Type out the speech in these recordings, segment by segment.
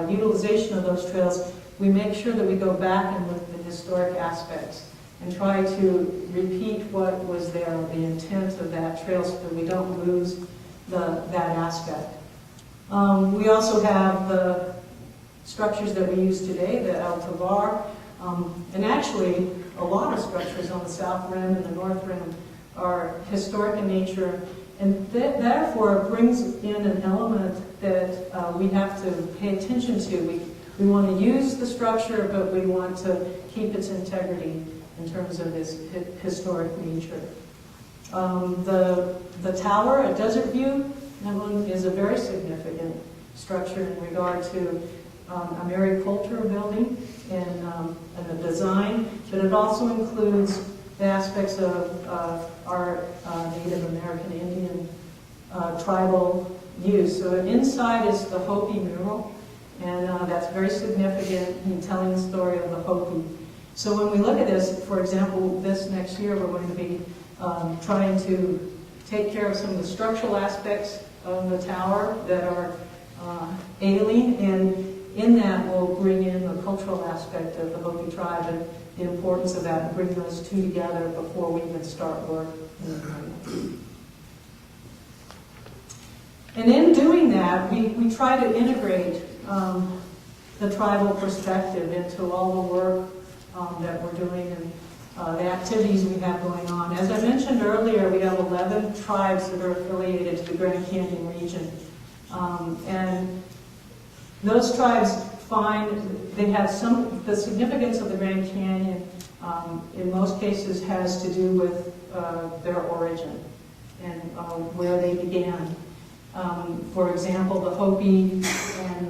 utilization of those trails, we make sure that we go back and look at the historic aspects and try to repeat what was there, the intent of that trail, so that we don't lose that aspect. We also have the structures that we use today, the El Tovar, and actually a lot of structures on the South Rim and the North Rim are historic in nature, and therefore brings in an element that we have to pay attention to. We want to use the structure, but we want to keep its integrity in terms of its historic nature. The tower at Desert View, that one is a very significant structure in regard to a mariculture building and the design, but it also includes the aspects of our Native American Indian tribal use. So inside is the Hopi mural, and that's very significant in telling the story of the Hopi. So when we look at this, for example, this next year we're going to be trying to take care of some of the structural aspects of the tower that are ailing, and in that we'll bring in the cultural aspect of the Hopi tribe and the importance of that, and bring those two together before we even start work in the area. And in doing that, we try to integrate the tribal perspective into all the work that we're doing and the activities we have going on. As I mentioned earlier, we have 11 tribes that are affiliated to the Grand Canyon region. And those tribes they have the significance of the Grand Canyon in most cases has to do with their origin and where they began. For example, the Hopi and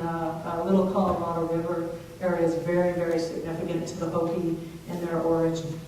Little Colorado River area is very, very significant to the Hopi and their origin.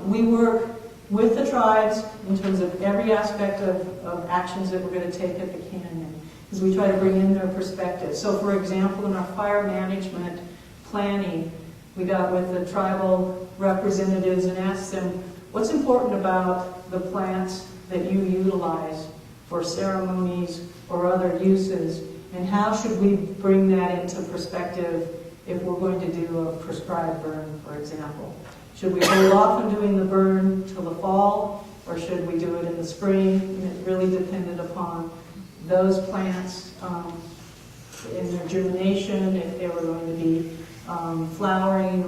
We work with the tribes in terms of every aspect of actions that we're going to take at the canyon, because we try to bring in their perspective. So for example, in our fire management planning, we got with the tribal representatives and asked them, what's important about the plants that you utilize for ceremonies or other uses, and how should we bring that into perspective if we're going to do a prescribed burn, for example? Should we hold off on doing the burn till the fall, or should we do it in the spring? And it really depended upon those plants in their germination, if they were going to be flowering,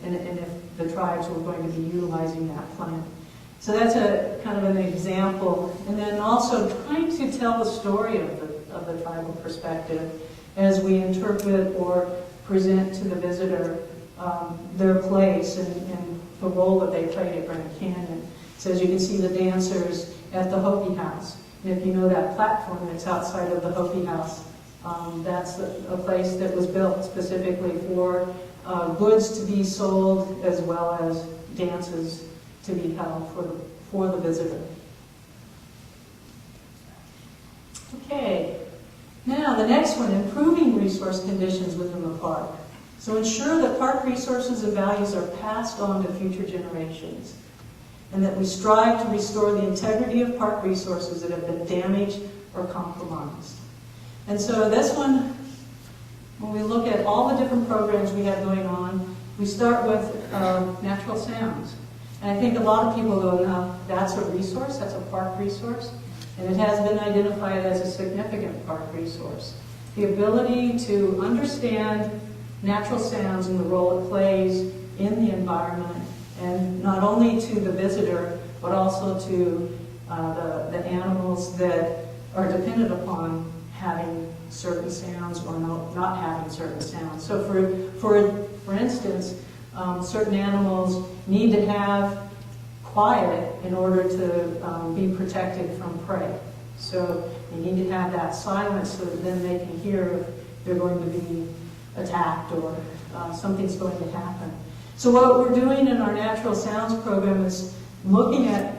and if the tribes were going to be utilizing that plant. So that's a kind of an example. And then also trying to tell the story of the tribal perspective as we interpret or present to the visitor their place and the role that they played at Grand Canyon. So as you can see the dancers at the Hopi House. And if you know that platform that's outside of the Hopi House, that's a place that was built specifically for goods to be sold as well as dances to be held for the visitor. Okay, now the next one, improving resource conditions within the park. So ensure that park resources and values are passed on to future generations, and that we strive to restore the integrity of park resources that have been damaged or compromised. And so this one, when we look at all the different programs we have going on, we start with natural sounds. And I think a lot of people go, no, that's a resource, that's a park resource, and it has been identified as a significant park resource. The ability to understand natural sounds and the role it plays in the environment, and not only to the visitor, but also to the animals that are dependent upon having certain sounds or not having certain sounds. So for instance, certain animals need to have quiet in order to be protected from prey. So they need to have that silence so that then they can hear if they're going to be attacked or something's going to happen. So what we're doing in our natural sounds program is looking at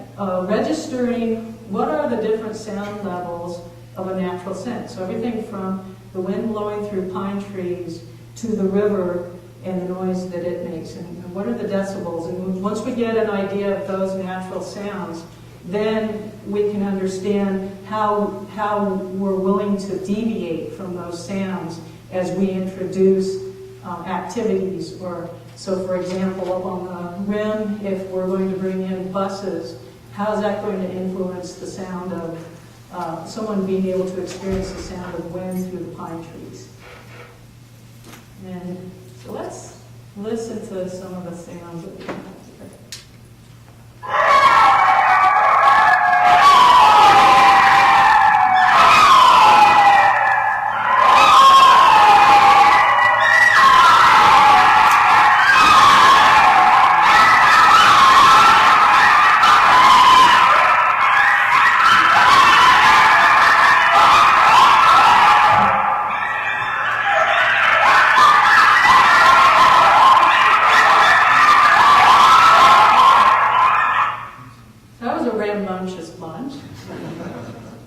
registering what are the different sound levels of a natural scent. So everything from the wind blowing through pine trees to the river and the noise that it makes, and what are the decibels. And once we get an idea of those natural sounds, then we can understand how we're willing to deviate from those sounds as we introduce activities. Or so, for example, up on the rim, if we're going to bring in buses, how is that going to influence the sound of someone being able to experience the sound of wind through the pine trees? And so let's listen to some of the sounds that we have here.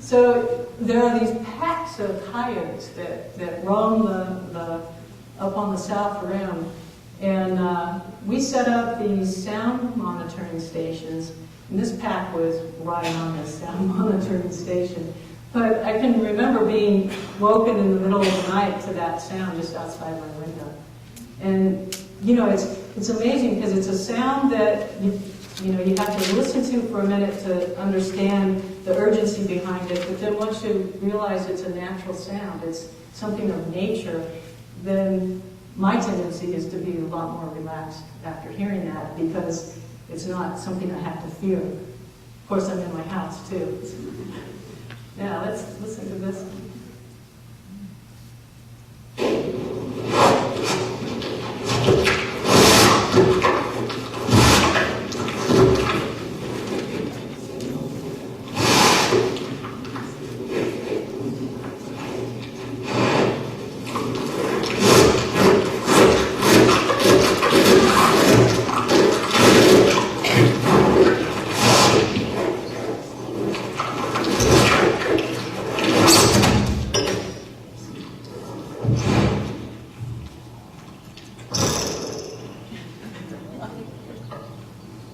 So there are these packs of coyotes that roam up on the south rim, and we set up these sound monitoring stations, and this pack was right on this sound monitoring station. But I can remember being woken in the middle of the night to that sound just outside my window. And you know, it's amazing because it's a sound that you have to listen to for a minute to understand the urgency behind it, but then once you realize it's a natural sound, it's something of nature, then my tendency is to be a lot more relaxed after hearing that because it's not something I have to fear. Of course, I'm in my house too. Now, let's listen to this one.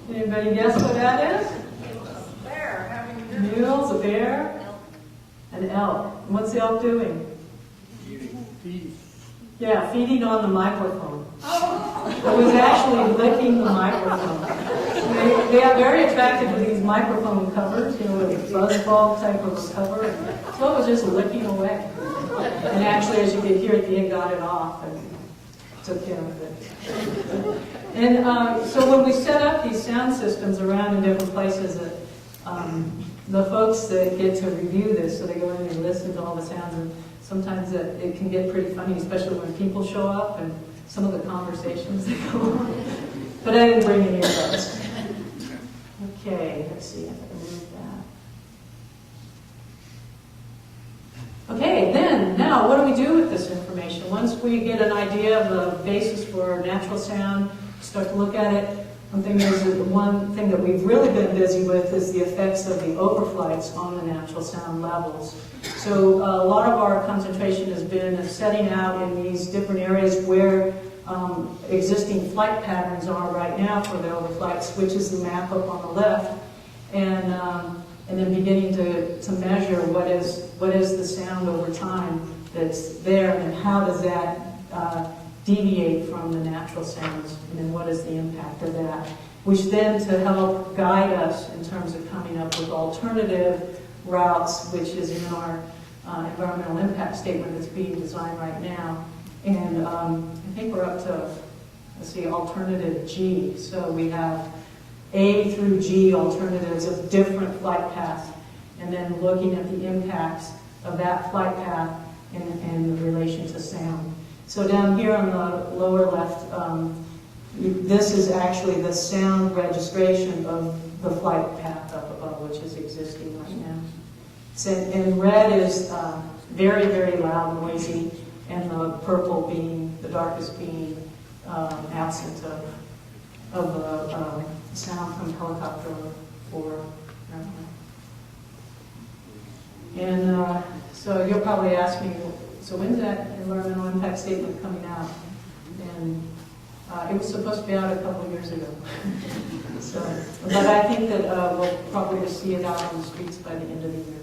Anybody guess what that is? A bear having dinner. Mules, a bear, an elk. And what's the elk doing? Feeding. Yeah, feeding on the microphone. Oh. It was actually licking the microphone. They are very attracted to these microphone covers, with a buzzball type of a cover. So it was just licking away. And actually, as you could hear at the end, got it off and took care of it. And so when we set up these sound systems around in different places, the folks that get to review this, so they go in and listen to all the sounds, and sometimes it can get pretty funny, especially when people show up and some of the conversations that go on. But I didn't bring any of those. Okay, let's see if I can move that. Okay, then, now what do we do with this information? Once we get an idea of the basis for natural sound, start to look at it, one thing that we've really been busy with is the effects of the overflights on the natural sound levels. So a lot of our concentration has been setting out in these different areas where existing flight patterns are right now for the overflights, which is the map up on the left, and then beginning to measure what is the sound over time that's there, and how does that deviate from the natural sounds, and then what is the impact of that, which then to help guide us in terms of coming up with alternative routes, which is in our environmental impact statement that's being designed right now. And I think we're up to, let's see, alternative G. So we have A through G alternatives of different flight paths, and then looking at the impacts of that flight path in relation to sound. So down here on the lower left, this is actually the sound registration of the flight path up above, which is existing right now. So, and red is very, very loud, noisy, and the purple being, the darkest being absent of the sound from helicopter or airplane. And so you'll probably ask me, so when's that environmental impact statement coming out? And It was supposed to be out a couple of years ago. So, but I think that we'll probably just see it out on the streets by the end of the year.